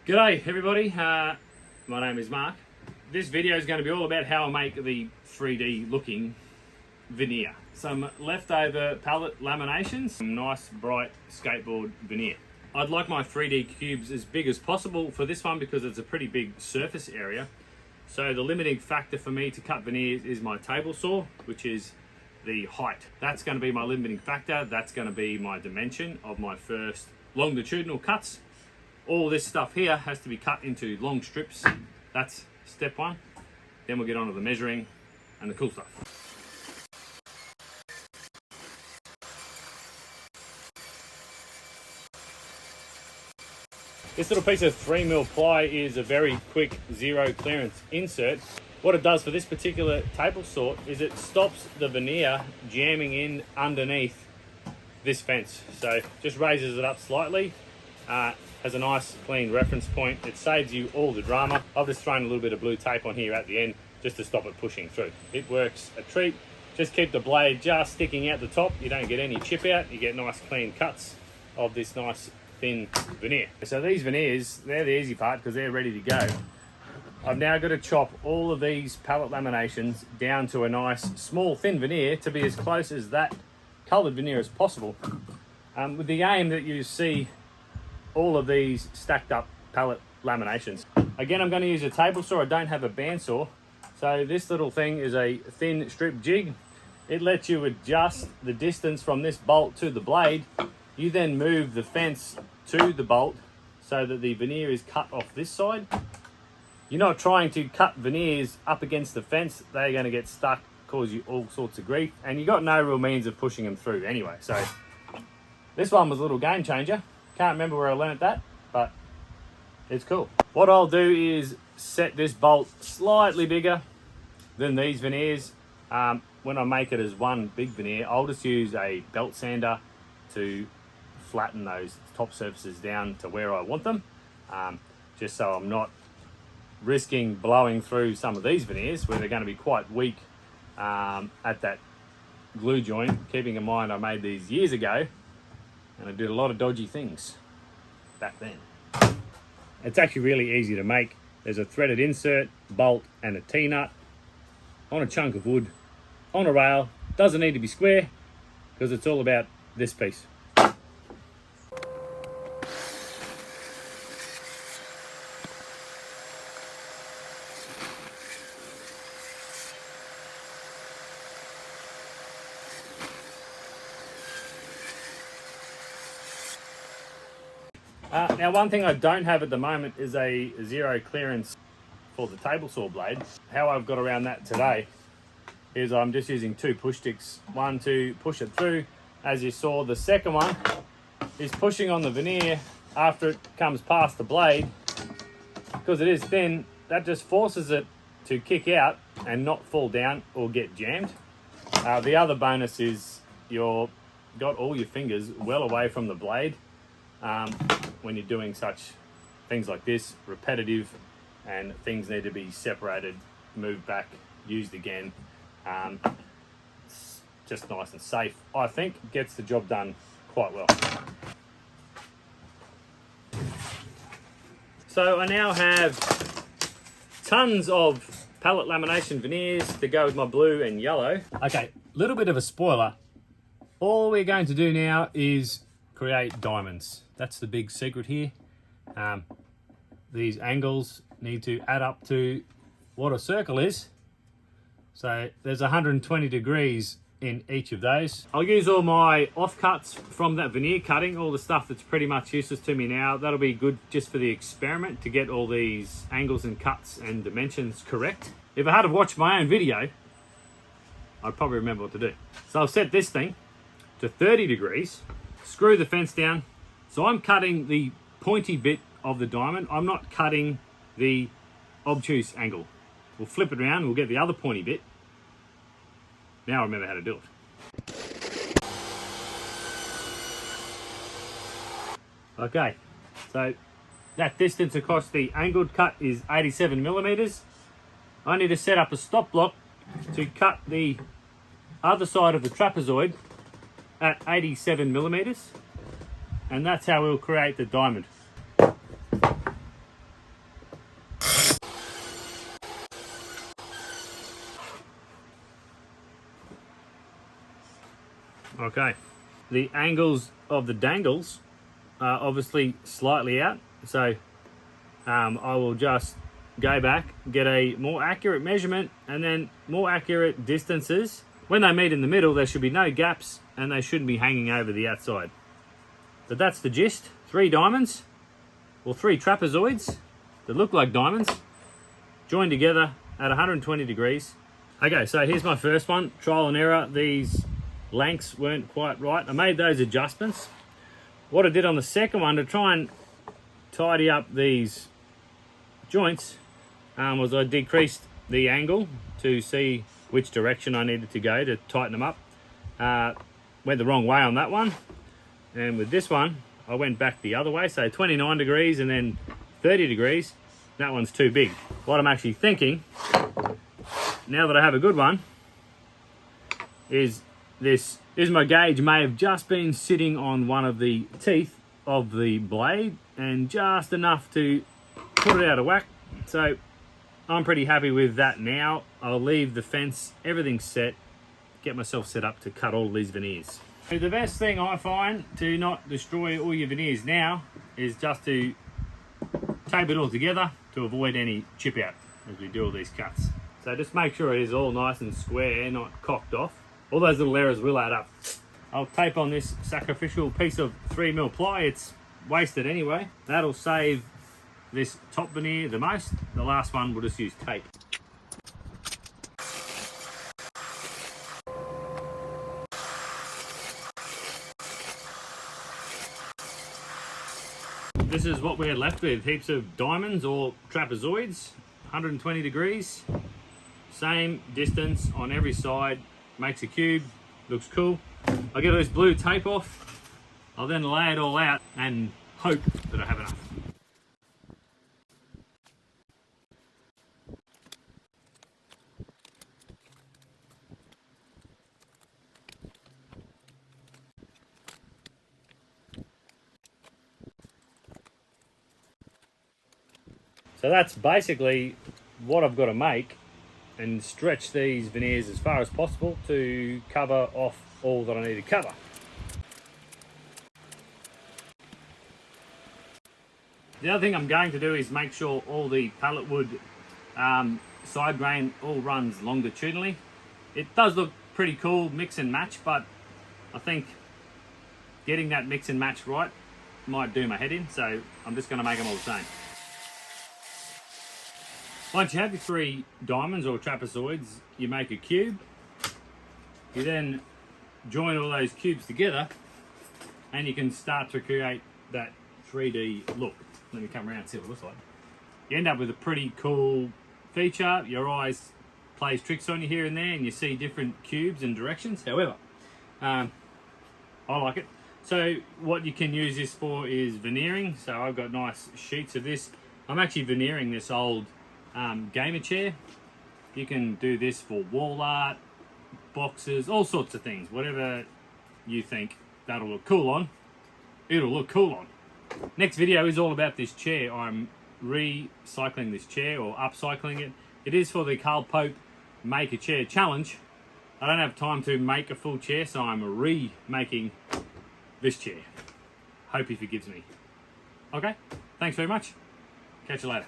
G'day everybody, my name is Mark. This video is going to be all about how I make the 3D looking veneer. Some leftover pallet laminations, some nice bright skateboard veneer. I'd like my 3D cubes as big as possible for this one because it's a pretty big surface area. So the limiting factor for me to cut veneers is my table saw, which is the height. That's going to be my limiting factor. That's going to be my dimension of my first longitudinal cuts. All this stuff here has to be cut into long strips. That's step one. Then we'll get on to the measuring and the cool stuff. This little piece of 3mm ply is a very quick zero clearance insert. What it does for this particular table saw is it stops the veneer jamming in underneath this fence. So just raises it up slightly. Has a nice clean reference point. It saves you all the drama. I've just thrown a little bit of blue tape on here at the end just to stop it pushing through. It works a treat. Just keep the blade just sticking out the top. You don't get any chip out. You get nice clean cuts of this nice thin veneer. So these veneers, they're the easy part because they're ready to go. I've now got to chop all of these pallet laminations down to a nice small thin veneer to be as close as that coloured veneer as possible, with the aim that you see all of these stacked up pallet laminations. Again, I'm going to use a table saw. I don't have a bandsaw. So this little thing is a thin strip jig. It lets you adjust the distance from this bolt to the blade. You then move the fence to the bolt so that the veneer is cut off this side. You're not trying to cut veneers up against the fence. They're going to get stuck, cause you all sorts of grief, and you got no real means of pushing them through anyway. So this one was a little game changer. Can't remember where I learned that, but it's cool. What I'll do is set this bolt slightly bigger than these veneers. When I make it as one big veneer, I'll just use a belt sander to flatten those top surfaces down to where I want them, just so I'm not risking blowing through some of these veneers where they're going to be quite weak at that glue joint, keeping in mind I made these years ago and I did a lot of dodgy things back then. It's actually really easy to make. There's a threaded insert, bolt and a T-nut on a chunk of wood, on a rail. Doesn't need to be square because it's all about this piece. Now one thing I don't have at the moment is a zero clearance for the table saw blade. How I've got around that today is I'm just using two push sticks. One to push it through. As you saw, the second one is pushing on the veneer after it comes past the blade. Because it is thin, that just forces it to kick out and not fall down or get jammed. The other bonus is you've got all your fingers well away from the blade. When you're doing such things like this, repetitive, and things need to be separated, moved back, used again. It's just nice and safe. I think gets the job done quite well. So I now have tons of pallet lamination veneers to go with my blue and yellow. Okay, little bit of a spoiler. All we're going to do now is create diamonds. That's the big secret here. These angles need to add up to what a circle is. So there's 120 degrees in each of those. I'll use all my offcuts from that veneer cutting, all the stuff that's pretty much useless to me now. That'll be good just for the experiment to get all these angles and cuts and dimensions correct. If I had to watch my own video, I'd probably remember what to do. So I've set this thing to 30 degrees, screw the fence down. So I'm cutting the pointy bit of the diamond. I'm not cutting the obtuse angle. We'll flip it around and we'll get the other pointy bit. Now I remember how to do it. Okay, so that distance across the angled cut is 87 millimeters. I need to set up a stop block to cut the other side of the trapezoid at 87 millimeters. And that's how we'll create the diamond. Okay, the angles of the dangles are obviously slightly out, so I will just go back, get a more accurate measurement, and then more accurate distances. When they meet in the middle, there should be no gaps and they shouldn't be hanging over the outside. But that's the gist. 3 diamonds, or 3 trapezoids that look like diamonds, joined together at 120 degrees. Okay, so here's my first one, trial and error. These lengths weren't quite right. I made those adjustments. What I did on the second one to try and tidy up these joints was I decreased the angle to see which direction I needed to go to tighten them up. Went the wrong way on that one, and with this one I went back the other way, so 29 degrees and then 30 degrees. That one's too big. What I'm actually thinking, now that I have a good one, is my gauge may have just been sitting on one of the teeth of the blade and just enough to put it out of whack. So I'm pretty happy with that now. I'll leave the fence, everything set, get myself set up to cut all these veneers. So the best thing I find to not destroy all your veneers now is just to tape it all together to avoid any chip out as we do all these cuts. So just make sure it is all nice and square, not cocked off. All those little errors will add up. I'll tape on this sacrificial piece of 3mm ply. It's wasted anyway. That'll save this top veneer the most. The last one we'll just use tape. This is what we're left with, heaps of diamonds or trapezoids, 120 degrees, same distance on every side, makes a cube, looks cool. I'll get this blue tape off, I'll then lay it all out and hope that I have enough. So that's basically what I've got to make, and stretch these veneers as far as possible to cover off all that I need to cover. The other thing I'm going to do is make sure all the Palletwood side grain all runs longitudinally. It does look pretty cool, mix and match, but I think getting that mix and match right might do my head in, so I'm just going to make them all the same. Once you have your 3 diamonds or trapezoids, you make a cube. You then join all those cubes together and you can start to create that 3D look. Let me come around and see what it looks like. You end up with a pretty cool feature. Your eyes plays tricks on you here and there and you see different cubes and directions. However, I like it. So what you can use this for is veneering. So I've got nice sheets of this. I'm actually veneering this old gamer chair. You can do this for wall art, boxes, all sorts of things. Whatever you think that'll look cool on, it'll look cool on. Next video is all about this chair. I'm recycling this chair or upcycling it. It is for the Karl Make a Chair Challenge. I don't have time to make a full chair, so I'm remaking this chair. Hope he forgives me. Okay, thanks very much. Catch you later.